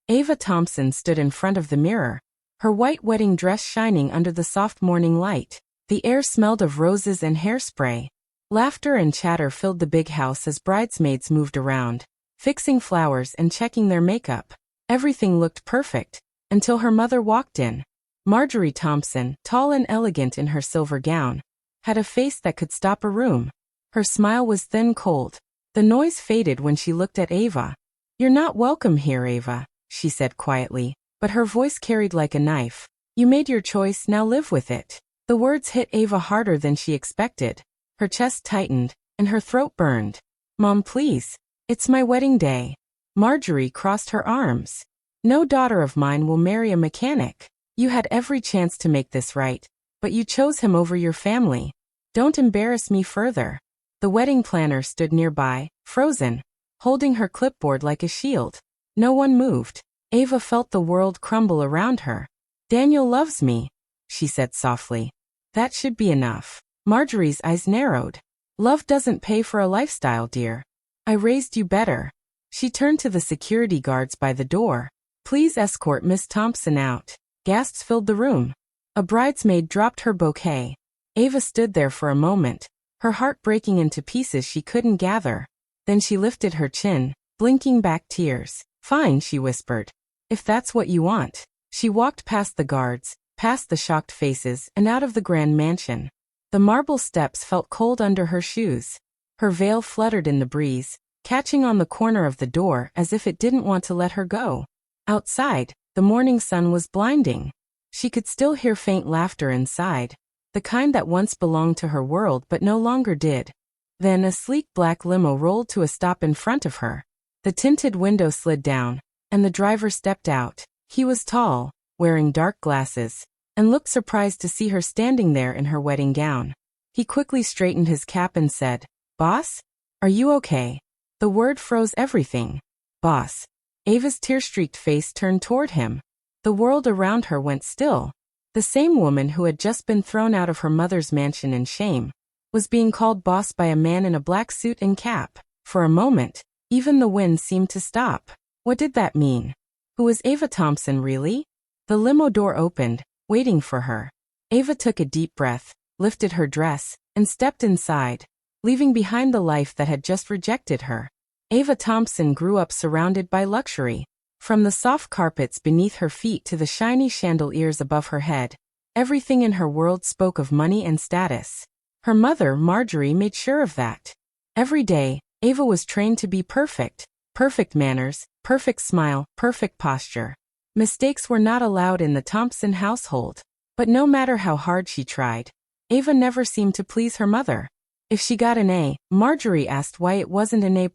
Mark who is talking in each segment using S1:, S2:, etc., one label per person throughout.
S1: Ava Thompson stood in front of the mirror, her white wedding dress shining under the soft morning light. The air smelled of roses and hairspray. Laughter and chatter filled the big house as bridesmaids moved around, fixing flowers and checking their makeup. Everything looked perfect, until her mother walked in. Marjorie Thompson, tall and elegant in her silver gown, had a face that could stop a room. Her smile was thin cold. The noise faded when she looked at Ava. "You're not welcome here, Ava," she said quietly, but her voice carried like a knife. "You made your choice, now live with it." The words hit Ava harder than she expected. Her chest tightened, and her throat burned. "Mom, please. It's my wedding day." Marjorie crossed her arms. "No daughter of mine will marry a mechanic. You had every chance to make this right, but you chose him over your family. Don't embarrass me further." The wedding planner stood nearby, frozen, holding her clipboard like a shield. No one moved. Ava felt the world crumble around her. "Daniel loves me," she said softly. "That should be enough." Marjorie's eyes narrowed. "Love doesn't pay for a lifestyle, dear. I raised you better." She turned to the security guards by the door. "Please escort Miss Thompson out." Gasps filled the room. A bridesmaid dropped her bouquet. Ava stood there for a moment, her heart breaking into pieces she couldn't gather. Then she lifted her chin, blinking back tears. "Fine," she whispered. "If that's what you want." She walked past the guards, past the shocked faces, and out of the grand mansion. The marble steps felt cold under her shoes. Her veil fluttered in the breeze, catching on the corner of the door as if it didn't want to let her go. Outside, the morning sun was blinding. She could still hear faint laughter inside, the kind that once belonged to her world but no longer did. Then a sleek black limo rolled to a stop in front of her. The tinted window slid down, and the driver stepped out. He was tall, wearing dark glasses, and looked surprised to see her standing there in her wedding gown. He quickly straightened his cap and said, "Boss? Are you okay?" The word froze everything. "Boss." Ava's tear-streaked face turned toward him. The world around her went still. The same woman who had just been thrown out of her mother's mansion in shame was being called boss by a man in a black suit and cap. For a moment, even the wind seemed to stop. What did that mean? Who was Ava Thompson really? The limo door opened, waiting for her. Ava took a deep breath, lifted her dress, and stepped inside, leaving behind the life that had just rejected her. Ava Thompson grew up surrounded by luxury. From the soft carpets beneath her feet to the shiny chandeliers above her head, everything in her world spoke of money and status. Her mother, Marjorie, made sure of that. Every day, Ava was trained to be perfect. Perfect manners, perfect smile, perfect posture. Mistakes were not allowed in the Thompson household. But no matter how hard she tried, Ava never seemed to please her mother. If she got an A, Marjorie asked why it wasn't an A+.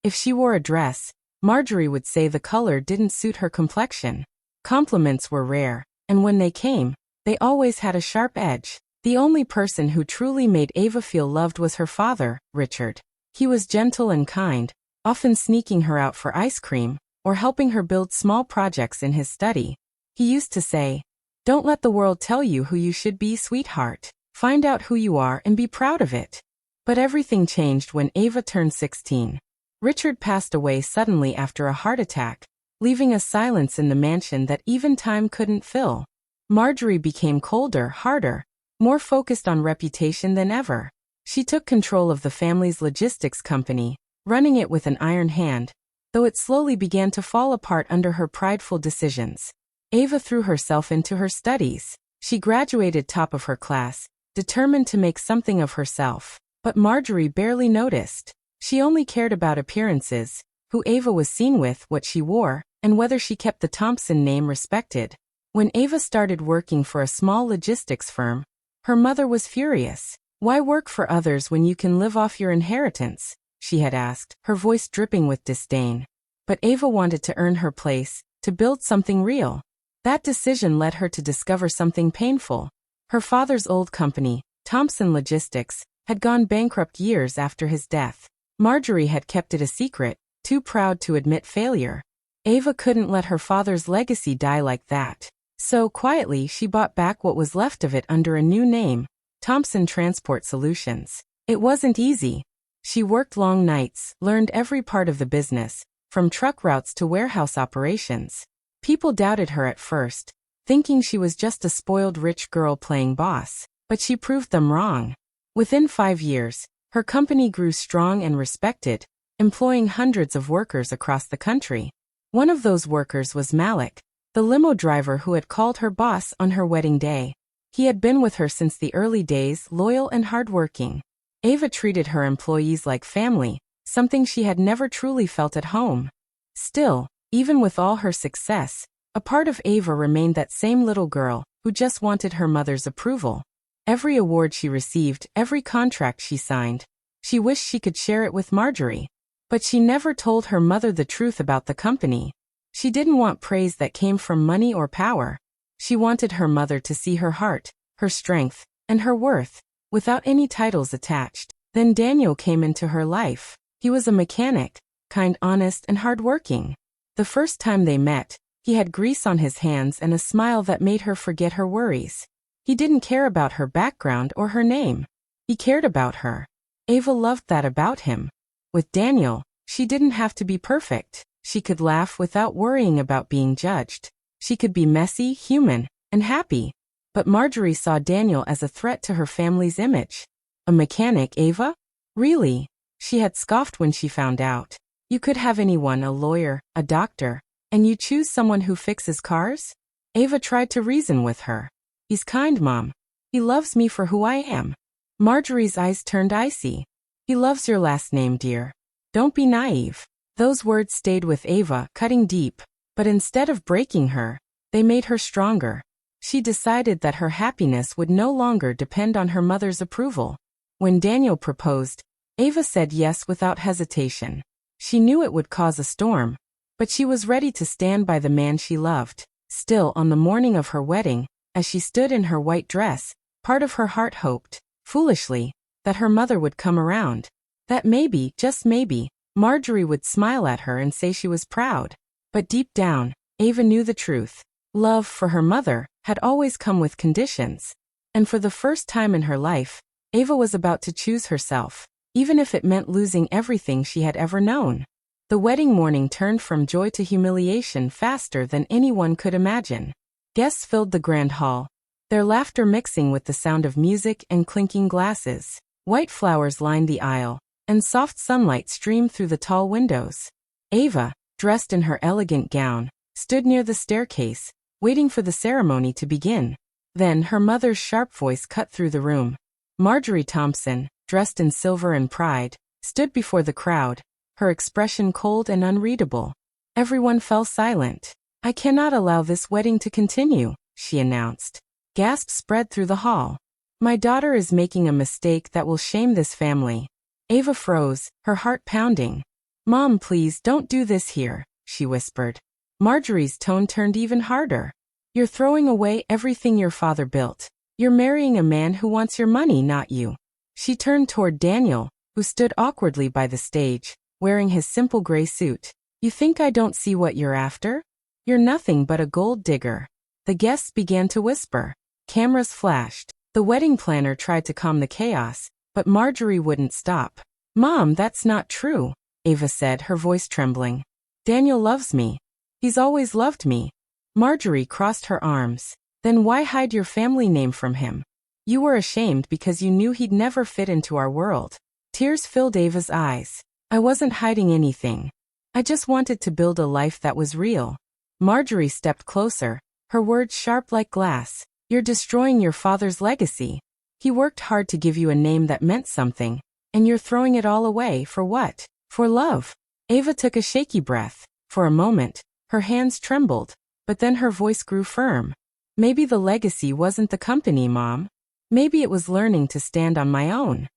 S1: If she wore a dress, Marjorie would say the color didn't suit her complexion. Compliments were rare, and when they came, they always had a sharp edge. The only person who truly made Ava feel loved was her father, Richard. He was gentle and kind, often sneaking her out for ice cream, or helping her build small projects in his study. He used to say, "Don't let the world tell you who you should be, sweetheart. Find out who you are and be proud of it." But everything changed when Ava turned 16. Richard passed away suddenly after a heart attack, leaving a silence in the mansion that even time couldn't fill. Marjorie became colder, harder, more focused on reputation than ever. She took control of the family's logistics company, running it with an iron hand, though it slowly began to fall apart under her prideful decisions. Ava threw herself into her studies. She graduated top of her class, determined to make something of herself. But Marjorie barely noticed. She only cared about appearances, who Ava was seen with, what she wore, and whether she kept the Thompson name respected. When Ava started working for a small logistics firm, her mother was furious. "Why work for others when you can live off your inheritance?" she had asked, her voice dripping with disdain. But Ava wanted to earn her place, to build something real. That decision led her to discover something painful. Her father's old company, Thompson Logistics, had gone bankrupt years after his death. Marjorie had kept it a secret, too proud to admit failure. Ava couldn't let her father's legacy die like that. So, quietly, she bought back what was left of it under a new name, Thompson Transport Solutions. It wasn't easy. She worked long nights, learned every part of the business, from truck routes to warehouse operations. People doubted her at first, thinking she was just a spoiled rich girl playing boss, but she proved them wrong. Within 5 years, her company grew strong and respected, employing hundreds of workers across the country. One of those workers was Malik, the limo driver who had called her boss on her wedding day. He had been with her since the early days, loyal and hardworking. Ava treated her employees like family, something she had never truly felt at home. Still, even with all her success, a part of Ava remained that same little girl who just wanted her mother's approval. Every award she received, every contract she signed, she wished she could share it with Marjorie. But she never told her mother the truth about the company. She didn't want praise that came from money or power. She wanted her mother to see her heart, her strength, and her worth, without any titles attached. Then Daniel came into her life. He was a mechanic, kind, honest, and hardworking. The first time they met, he had grease on his hands and a smile that made her forget her worries. He didn't care about her background or her name. He cared about her. Ava loved that about him. With Daniel, she didn't have to be perfect. She could laugh without worrying about being judged. She could be messy, human, and happy. But Marjorie saw Daniel as a threat to her family's image. A mechanic, Ava? Really? She had scoffed when she found out. You could have anyone, a lawyer, a doctor, and you choose someone who fixes cars? Ava tried to reason with her. He's kind, Mom. He loves me for who I am. Marjorie's eyes turned icy. He loves your last name, dear. Don't be naive. Those words stayed with Ava, cutting deep, but instead of breaking her, they made her stronger. She decided that her happiness would no longer depend on her mother's approval. When Daniel proposed, Ava said yes without hesitation. She knew it would cause a storm, but she was ready to stand by the man she loved. Still, on the morning of her wedding, as she stood in her white dress, part of her heart hoped, foolishly, that her mother would come around. That maybe, just maybe, Marjorie would smile at her and say she was proud. But deep down, Ava knew the truth. Love for her mother had always come with conditions. And for the first time in her life, Ava was about to choose herself, even if it meant losing everything she had ever known. The wedding morning turned from joy to humiliation faster than anyone could imagine. Guests filled the grand hall, their laughter mixing with the sound of music and clinking glasses. White flowers lined the aisle, and soft sunlight streamed through the tall windows. Ava, dressed in her elegant gown, stood near the staircase, waiting for the ceremony to begin. Then her mother's sharp voice cut through the room. Marjorie Thompson, dressed in silver and pride, stood before the crowd, her expression cold and unreadable. Everyone fell silent. I cannot allow this wedding to continue, she announced. Gasps spread through the hall. My daughter is making a mistake that will shame this family. Ava froze, her heart pounding. Mom, please don't do this here, she whispered. Marjorie's tone turned even harder. You're throwing away everything your father built. You're marrying a man who wants your money, not you. She turned toward Daniel, who stood awkwardly by the stage, wearing his simple gray suit. You think I don't see what you're after? You're nothing but a gold digger. The guests began to whisper. Cameras flashed. The wedding planner tried to calm the chaos, but Marjorie wouldn't stop. Mom, that's not true, Ava said, her voice trembling. Daniel loves me. He's always loved me. Marjorie crossed her arms. Then why hide your family name from him? You were ashamed because you knew he'd never fit into our world. Tears filled Ava's eyes. I wasn't hiding anything. I just wanted to build a life that was real. Marjorie stepped closer, her words sharp like glass. You're destroying your father's legacy. He worked hard to give you a name that meant something, and you're throwing it all away for what? For love. Ava took a shaky breath. For a moment, her hands trembled, but then her voice grew firm. Maybe the legacy wasn't the company, Mom. Maybe it was learning to stand on my own.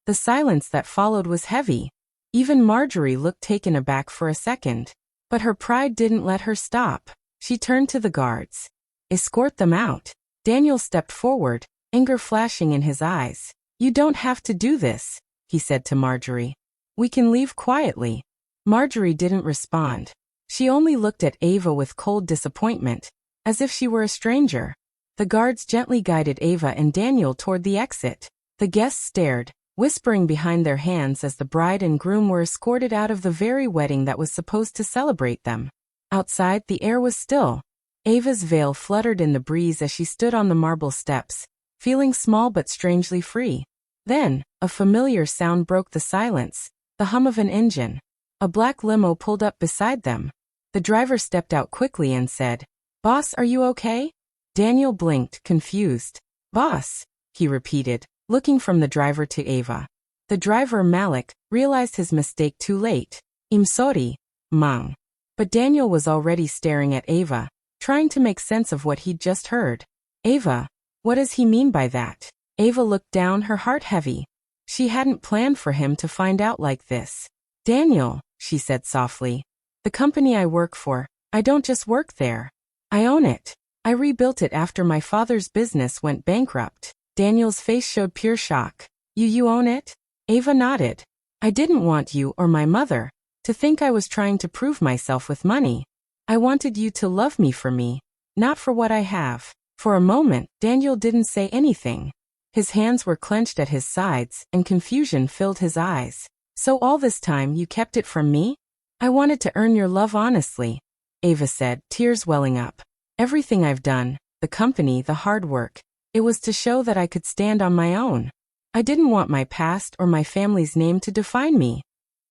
S1: The silence that followed was heavy. Even Marjorie looked taken aback for a second. But her pride didn't let her stop. She turned to the guards. Escort them out. Daniel stepped forward, anger flashing in his eyes. You don't have to do this, he said to Marjorie. We can leave quietly. Marjorie didn't respond. She only looked at Ava with cold disappointment, as if she were a stranger. The guards gently guided Ava and Daniel toward the exit. The guests stared, whispering behind their hands as the bride and groom were escorted out of the very wedding that was supposed to celebrate them. Outside, the air was still. Ava's veil fluttered in the breeze as she stood on the marble steps, feeling small but strangely free. Then, a familiar sound broke the silence, the hum of an engine. A black limo pulled up beside them. The driver stepped out quickly and said, "Boss, are you okay?" Daniel blinked, confused. "Boss," he repeated, looking from the driver to Ava. The driver, Malik, realized his mistake too late. "I'm sorry, Mang." But Daniel was already staring at Ava, trying to make sense of what he'd just heard. "Ava, what does he mean by that?" Ava looked down, her heart heavy. She hadn't planned for him to find out like this. "Daniel," she said softly, "the company I work for, I don't just work there. I own it. I rebuilt it after my father's business went bankrupt." Daniel's face showed pure shock. You own it?" Ava nodded. "I didn't want you or my mother to think I was trying to prove myself with money. I wanted you to love me for me, not for what I have." For a moment, Daniel didn't say anything. His hands were clenched at his sides, and confusion filled his eyes. "So all this time you kept it from me?" "I wanted to earn your love honestly," Ava said, tears welling up. "Everything I've done, the company, the hard work, it was to show that I could stand on my own. I didn't want my past or my family's name to define me."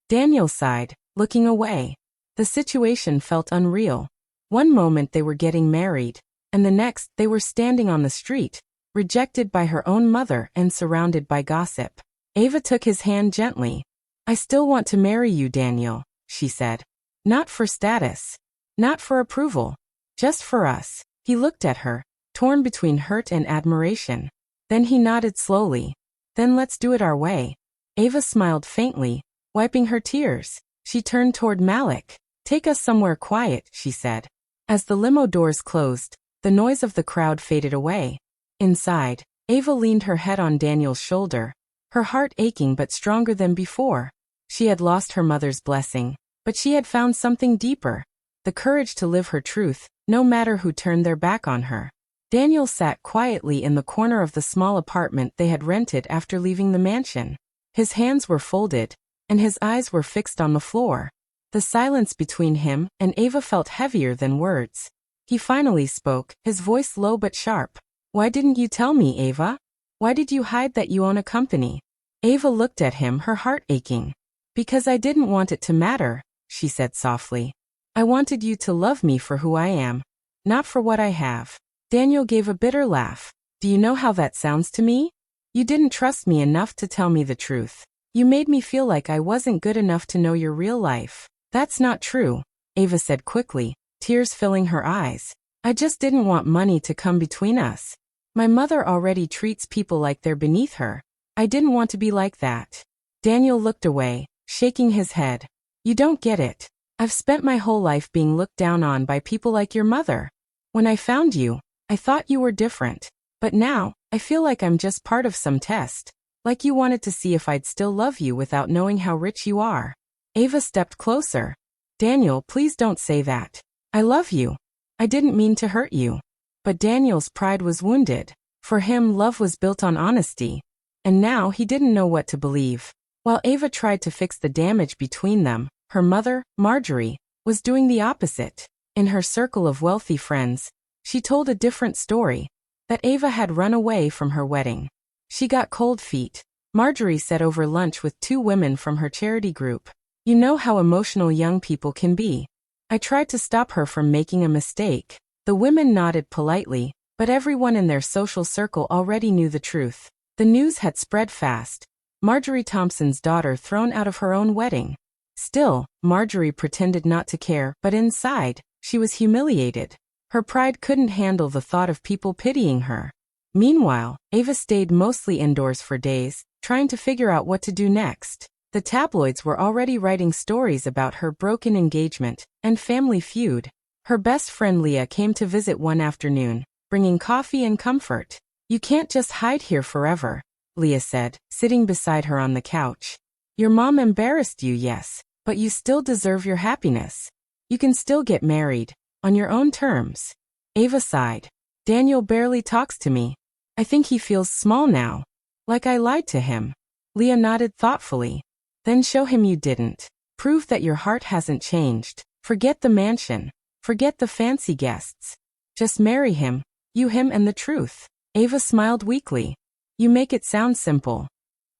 S1: Daniel sighed, looking away. The situation felt unreal. One moment they were getting married, and the next they were standing on the street, rejected by her own mother and surrounded by gossip. Ava took his hand gently. "I still want to marry you, Daniel," she said. "Not for status. Not for approval. Just for us." He looked at her, torn between hurt and admiration. Then he nodded slowly. "Then let's do it our way." Ava smiled faintly, wiping her tears. She turned toward Malik. "Take us somewhere quiet," she said. As the limo doors closed, the noise of the crowd faded away. Inside, Ava leaned her head on Daniel's shoulder, her heart aching but stronger than before. She had lost her mother's blessing, but she had found something deeper, the courage to live her truth, no matter who turned their back on her. Daniel sat quietly in the corner of the small apartment they had rented after leaving the mansion. His hands were folded, and his eyes were fixed on the floor. The silence between him and Ava felt heavier than words. He finally spoke, his voice low but sharp. "Why didn't you tell me, Ava? Why did you hide that you own a company?" Ava looked at him, her heart aching. "Because I didn't want it to matter," she said softly. "I wanted you to love me for who I am, not for what I have." Daniel gave a bitter laugh. "Do you know how that sounds to me? You didn't trust me enough to tell me the truth. You made me feel like I wasn't good enough to know your real life." "That's not true," Ava said quickly, tears filling her eyes. "I just didn't want money to come between us. My mother already treats people like they're beneath her. I didn't want to be like that." Daniel looked away, shaking his head. "You don't get it. I've spent my whole life being looked down on by people like your mother. When I found you, I thought you were different. But now, I feel like I'm just part of some test. Like you wanted to see if I'd still love you without knowing how rich you are." Ava stepped closer. "Daniel, please don't say that. I love you. I didn't mean to hurt you." But Daniel's pride was wounded. For him, love was built on honesty. And now he didn't know what to believe. While Ava tried to fix the damage between them, her mother, Marjorie, was doing the opposite. In her circle of wealthy friends, she told a different story, that Ava had run away from her wedding. She got cold feet. Marjorie said over lunch with two women from her charity group. "You know how emotional young people can be. I tried to stop her from making a mistake." The women nodded politely, but everyone in their social circle already knew the truth. The news had spread fast. Marjorie Thompson's daughter thrown out of her own wedding. Still, Marjorie pretended not to care, but inside, she was humiliated. Her pride couldn't handle the thought of people pitying her. Meanwhile, Ava stayed mostly indoors for days, trying to figure out what to do next. The tabloids were already writing stories about her broken engagement and family feud. Her best friend Leah came to visit one afternoon, bringing coffee and comfort. "You can't just hide here forever," Leah said, sitting beside her on the couch. "Your mom embarrassed you, yes, but you still deserve your happiness. You can still get married, on your own terms." Ava sighed. "Daniel barely talks to me. I think he feels small now. Like I lied to him." Leah nodded thoughtfully. Then show him you didn't. Prove that your heart hasn't changed. Forget the mansion. Forget the fancy guests. Just marry him, you him and the truth. Ava smiled weakly. You make it sound simple.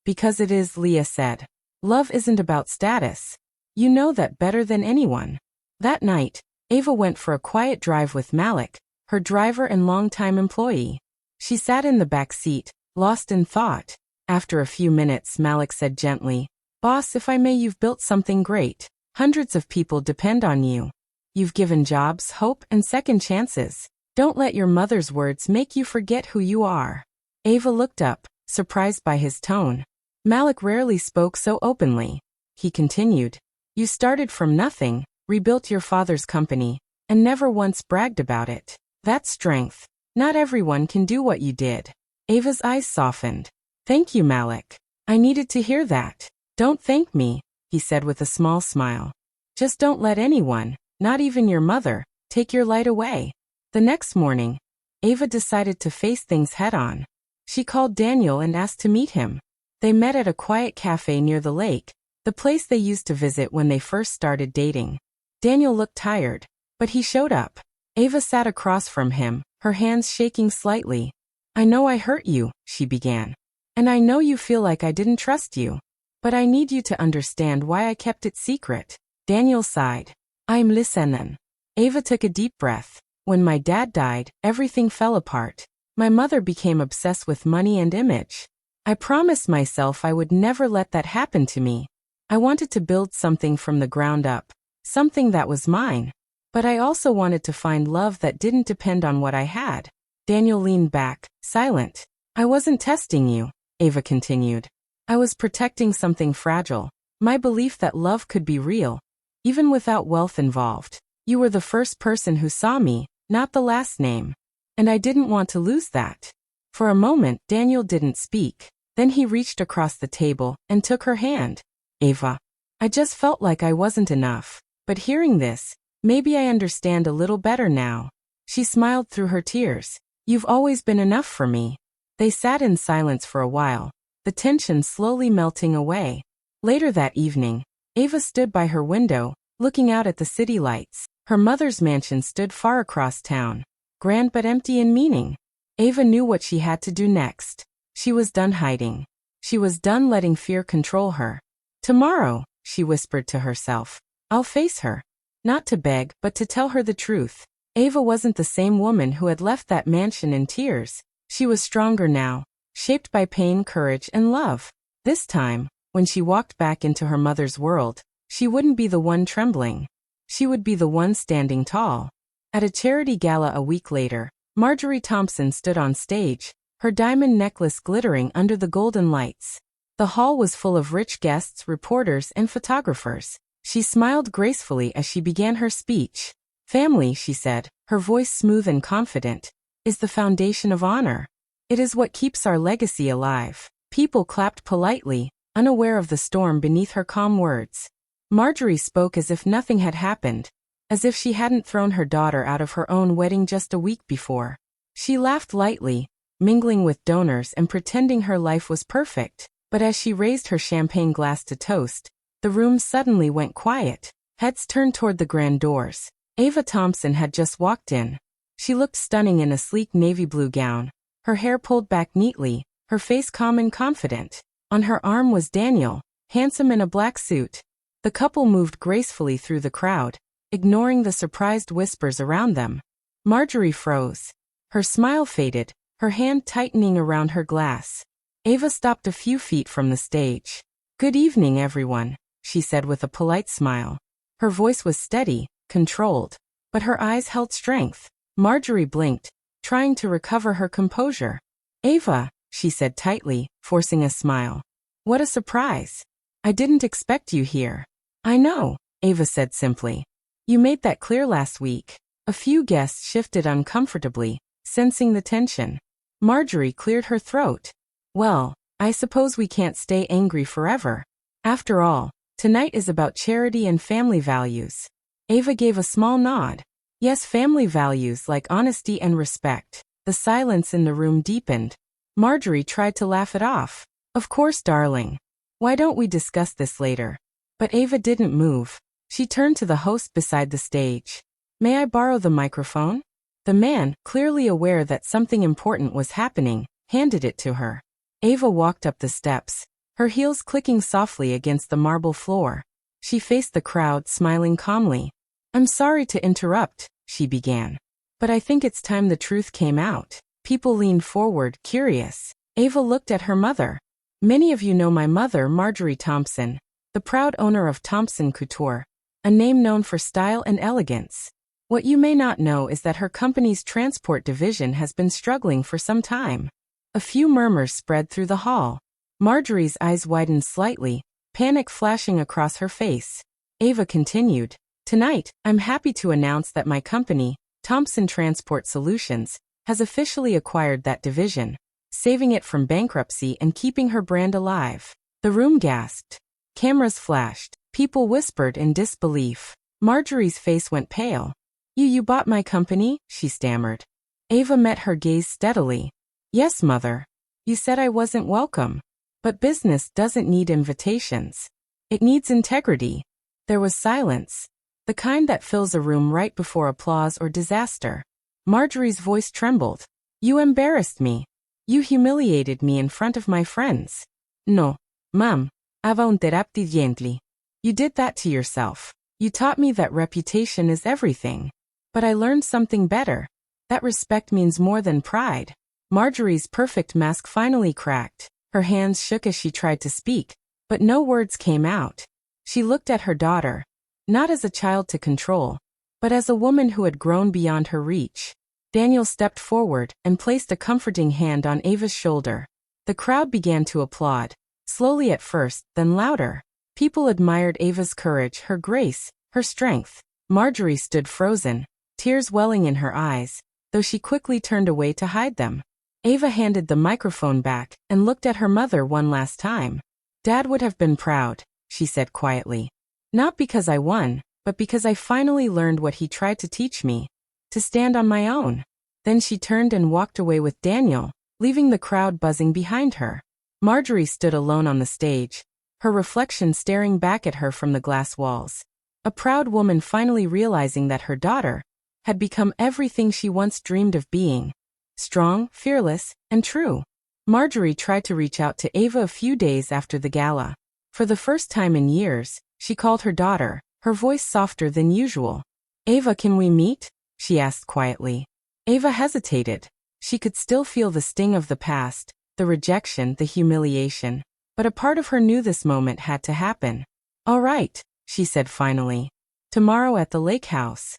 S1: Because it is, Leah said. Love isn't about status. You know that better than anyone. That night, Ava went for a quiet drive with Malik, her driver and longtime employee. She sat in the back seat, lost in thought. After a few minutes, Malik said gently, Boss, if I may, you've built something great. Hundreds of people depend on you. You've given jobs, hope, and second chances. Don't let your mother's words make you forget who you are. Ava looked up, surprised by his tone. Malik rarely spoke so openly. He continued, You started from nothing, rebuilt your father's company, and never once bragged about it. That's strength. Not everyone can do what you did. Ava's eyes softened. Thank you, Malik. I needed to hear that. Don't thank me, he said with a small smile. Just don't let anyone, not even your mother, take your light away. The next morning, Ava decided to face things head-on. She called Daniel and asked to meet him. They met at a quiet cafe near the lake, the place they used to visit when they first started dating. Daniel looked tired, but he showed up. Ava sat across from him, her hands shaking slightly. I know I hurt you, she began. And I know you feel like I didn't trust you. But I need you to understand why I kept it secret. Daniel sighed. I'm listening. Ava took a deep breath. When my dad died, everything fell apart. My mother became obsessed with money and image. I promised myself I would never let that happen to me. I wanted to build something from the ground up, something that was mine. But I also wanted to find love that didn't depend on what I had. Daniel leaned back, silent. I wasn't testing you, Ava continued. I was protecting something fragile, my belief that love could be real, even without wealth involved. You were the first person who saw me, not the last name. And I didn't want to lose that. For a moment, Daniel didn't speak. Then he reached across the table and took her hand. Ava, I just felt like I wasn't enough. But hearing this, maybe I understand a little better now. She smiled through her tears. You've always been enough for me. They sat in silence for a while, the tension slowly melting away. Later that evening, Ava stood by her window, looking out at the city lights. Her mother's mansion stood far across town, grand but empty in meaning. Ava knew what she had to do next. She was done hiding. She was done letting fear control her. Tomorrow, she whispered to herself, I'll face her. Not to beg, but to tell her the truth. Ava wasn't the same woman who had left that mansion in tears. She was stronger now, shaped by pain, courage, and love. This time, when she walked back into her mother's world, she wouldn't be the one trembling. She would be the one standing tall. At a charity gala a week later, Marjorie Thompson stood on stage, her diamond necklace glittering under the golden lights. The hall was full of rich guests, reporters, and photographers. She smiled gracefully as she began her speech. Family, she said, her voice smooth and confident, is the foundation of honor. It is what keeps our legacy alive. People clapped politely, unaware of the storm beneath her calm words. Marjorie spoke as if nothing had happened, as if she hadn't thrown her daughter out of her own wedding just a week before. She laughed lightly, mingling with donors and pretending her life was perfect. But as she raised her champagne glass to toast, the room suddenly went quiet. Heads turned toward the grand doors. Ava Thompson had just walked in. She looked stunning in a sleek navy blue gown, her hair pulled back neatly, her face calm and confident. On her arm was Daniel, handsome in a black suit. The couple moved gracefully through the crowd, ignoring the surprised whispers around them. Marjorie froze. Her smile faded, her hand tightening around her glass. Ava stopped a few feet from the stage. Good evening, everyone, she said with a polite smile. Her voice was steady, controlled, but her eyes held strength. Marjorie blinked, trying to recover her composure. Ava, she said tightly, forcing a smile. What a surprise. I didn't expect you here. I know, Ava said simply. You made that clear last week. A few guests shifted uncomfortably, sensing the tension. Marjorie cleared her throat. Well, I suppose we can't stay angry forever. After all, tonight is about charity and family values. Ava gave a small nod. Yes, family values like honesty and respect. The silence in the room deepened. Marjorie tried to laugh it off. Of course, darling. Why don't we discuss this later? But Ava didn't move. She turned to the host beside the stage. May I borrow the microphone? The man, clearly aware that something important was happening, handed it to her. Ava walked up the steps, her heels clicking softly against the marble floor. She faced the crowd, smiling calmly. I'm sorry to interrupt, she began. But I think it's time the truth came out. People leaned forward, curious. Ava looked at her mother. Many of you know my mother, Marjorie Thompson, the proud owner of Thompson Couture, a name known for style and elegance. What you may not know is that her company's transport division has been struggling for some time. A few murmurs spread through the hall. Marjorie's eyes widened slightly, panic flashing across her face. Ava continued, Tonight, I'm happy to announce that my company, Thompson Transport Solutions, has officially acquired that division, saving it from bankruptcy and keeping her brand alive. The room gasped. Cameras flashed. People whispered in disbelief. Marjorie's face went pale. You bought my company? She stammered. Ava met her gaze steadily. Yes, mother. You said I wasn't welcome. But business doesn't need invitations. It needs integrity. There was silence. The kind that fills a room right before applause or disaster. Marjorie's voice trembled. You embarrassed me. You humiliated me in front of my friends. No, Mom. Ava interrupted gently. You did that to yourself. You taught me that reputation is everything. But I learned something better. That respect means more than pride. Marjorie's perfect mask finally cracked. Her hands shook as she tried to speak, but no words came out. She looked at her daughter, not as a child to control, but as a woman who had grown beyond her reach. Daniel stepped forward and placed a comforting hand on Ava's shoulder. The crowd began to applaud, slowly at first, then louder. People admired Ava's courage, her grace, her strength. Marjorie stood frozen, tears welling in her eyes, though she quickly turned away to hide them. Ava handed the microphone back and looked at her mother one last time. Dad would have been proud, she said quietly. Not because I won, but because I finally learned what he tried to teach me. To stand on my own. Then she turned and walked away with Daniel, leaving the crowd buzzing behind her. Marjorie stood alone on the stage, her reflection staring back at her from the glass walls. A proud woman finally realizing that her daughter had become everything she once dreamed of being. Strong, fearless, and true. Marjorie tried to reach out to Ava a few days after the gala. For the first time in years, she called her daughter, her voice softer than usual. Ava, can we meet? She asked quietly. Ava hesitated. She could still feel the sting of the past, the rejection, the humiliation. But a part of her knew this moment had to happen. All right, she said finally. Tomorrow at the lake house.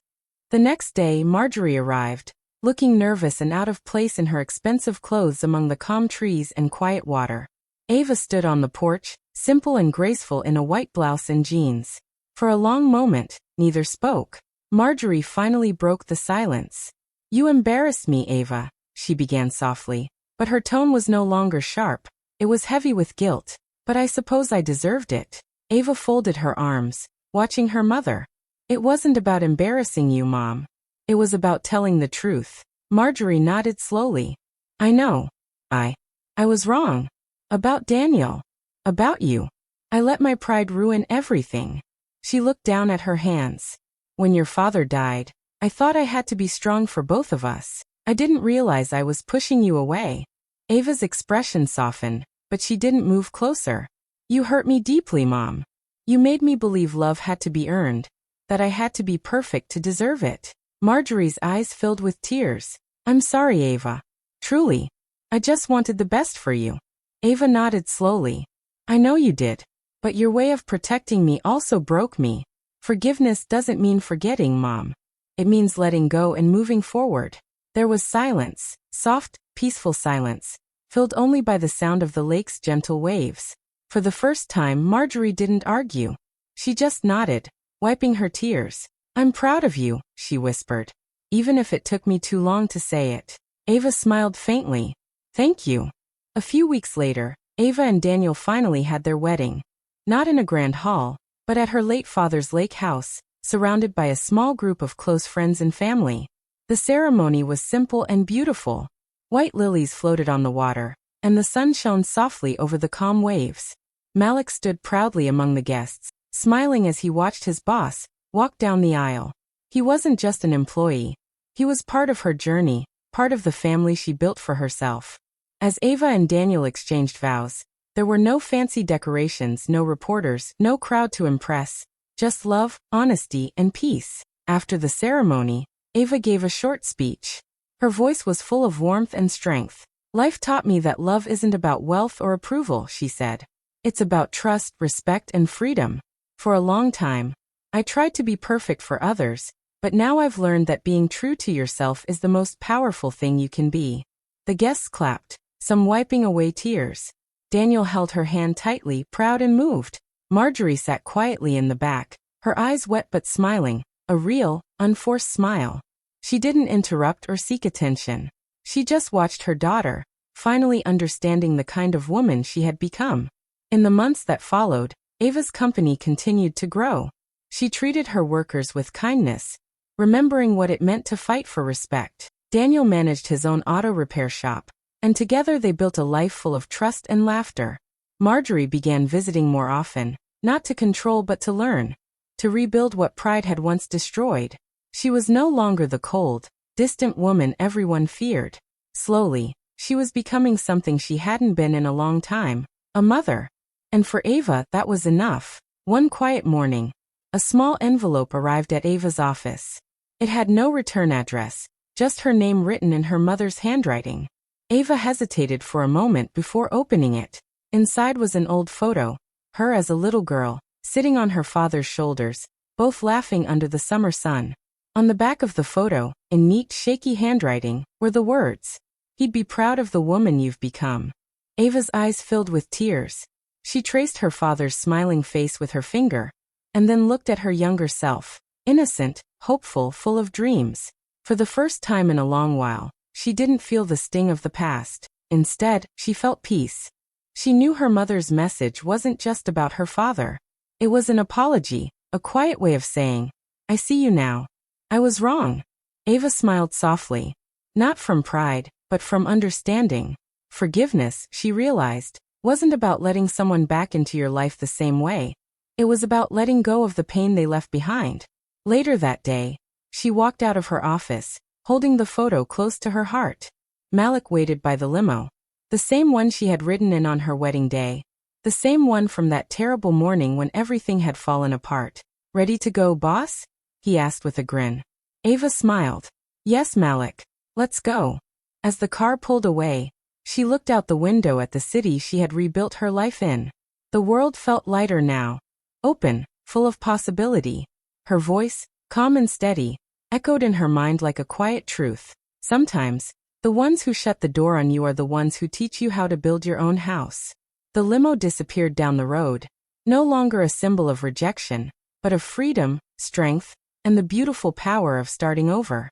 S1: The next day, Marjorie arrived, looking nervous and out of place in her expensive clothes among the calm trees and quiet water. Ava stood on the porch, simple and graceful in a white blouse and jeans. For a long moment, neither spoke. Marjorie finally broke the silence. You embarrassed me, Ava, she began softly. But her tone was no longer sharp. It was heavy with guilt. But I suppose I deserved it. Ava folded her arms, watching her mother. It wasn't about embarrassing you, Mom. It was about telling the truth. Marjorie nodded slowly. I know. I was wrong. About Daniel. About you. I let my pride ruin everything. She looked down at her hands. When your father died, I thought I had to be strong for both of us. I didn't realize I was pushing you away. Ava's expression softened, but she didn't move closer. You hurt me deeply, Mom. You made me believe love had to be earned, that I had to be perfect to deserve it. Marjorie's eyes filled with tears. I'm sorry, Ava. Truly. I just wanted the best for you. Ava nodded slowly. I know you did. But your way of protecting me also broke me. Forgiveness doesn't mean forgetting, Mom. It means letting go and moving forward. There was silence, soft, peaceful silence, filled only by the sound of the lake's gentle waves. For the first time, Marjorie didn't argue. She just nodded, wiping her tears. I'm proud of you, she whispered. Even if it took me too long to say it. Ava smiled faintly. Thank you. A few weeks later, Ava and Daniel finally had their wedding. Not in a grand hall, but at her late father's lake house, surrounded by a small group of close friends and family. The ceremony was simple and beautiful. White lilies floated on the water, and the sun shone softly over the calm waves. Malik stood proudly among the guests, smiling as he watched his boss walk down the aisle. He wasn't just an employee. He was part of her journey, part of the family she built for herself. As Ava and Daniel exchanged vows, there were no fancy decorations, no reporters, no crowd to impress, just love, honesty, and peace. After the ceremony, Ava gave a short speech. Her voice was full of warmth and strength. "Life taught me that love isn't about wealth or approval," she said. "It's about trust, respect, and freedom. For a long time, I tried to be perfect for others, but now I've learned that being true to yourself is the most powerful thing you can be." The guests clapped, some wiping away tears. Daniel held her hand tightly, proud and moved. Marjorie sat quietly in the back, her eyes wet but smiling, a real, unforced smile. She didn't interrupt or seek attention. She just watched her daughter, finally understanding the kind of woman she had become. In the months that followed, Ava's company continued to grow. She treated her workers with kindness, remembering what it meant to fight for respect. Daniel managed his own auto repair shop, and together they built a life full of trust and laughter. Marjorie began visiting more often, not to control but to learn, to rebuild what pride had once destroyed. She was no longer the cold, distant woman everyone feared. Slowly, she was becoming something she hadn't been in a long time, a mother. And for Ava, that was enough. One quiet morning, a small envelope arrived at Ava's office. It had no return address, just her name written in her mother's handwriting. Ava hesitated for a moment before opening it. Inside was an old photo, her as a little girl, sitting on her father's shoulders, both laughing under the summer sun. On the back of the photo, in neat, shaky handwriting, were the words, "He'd be proud of the woman you've become." Ava's eyes filled with tears. She traced her father's smiling face with her finger, and then looked at her younger self, innocent, hopeful, full of dreams. For the first time in a long while, she didn't feel the sting of the past. Instead, she felt peace. She knew her mother's message wasn't just about her father. It was an apology, a quiet way of saying, "I see you now. I was wrong." Ava smiled softly. Not from pride, but from understanding. Forgiveness, she realized, wasn't about letting someone back into your life the same way. It was about letting go of the pain they left behind. Later that day, she walked out of her office, holding the photo close to her heart. Malik waited by the limo. The same one she had ridden in on her wedding day. The same one from that terrible morning when everything had fallen apart. "Ready to go, boss?" he asked with a grin. Ava smiled. "Yes, Malik. Let's go." As the car pulled away, she looked out the window at the city she had rebuilt her life in. The world felt lighter now. Open, full of possibility. Her voice, calm and steady, echoed in her mind like a quiet truth. Sometimes, the ones who shut the door on you are the ones who teach you how to build your own house. The limo disappeared down the road, no longer a symbol of rejection, but of freedom, strength, and the beautiful power of starting over.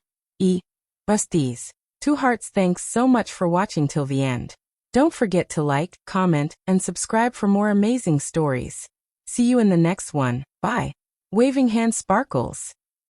S1: Busties. Two hearts, thanks so much for watching till the end. Don't forget to like, comment, and subscribe for more amazing stories. See you in the next one. Bye. Waving hand sparkles.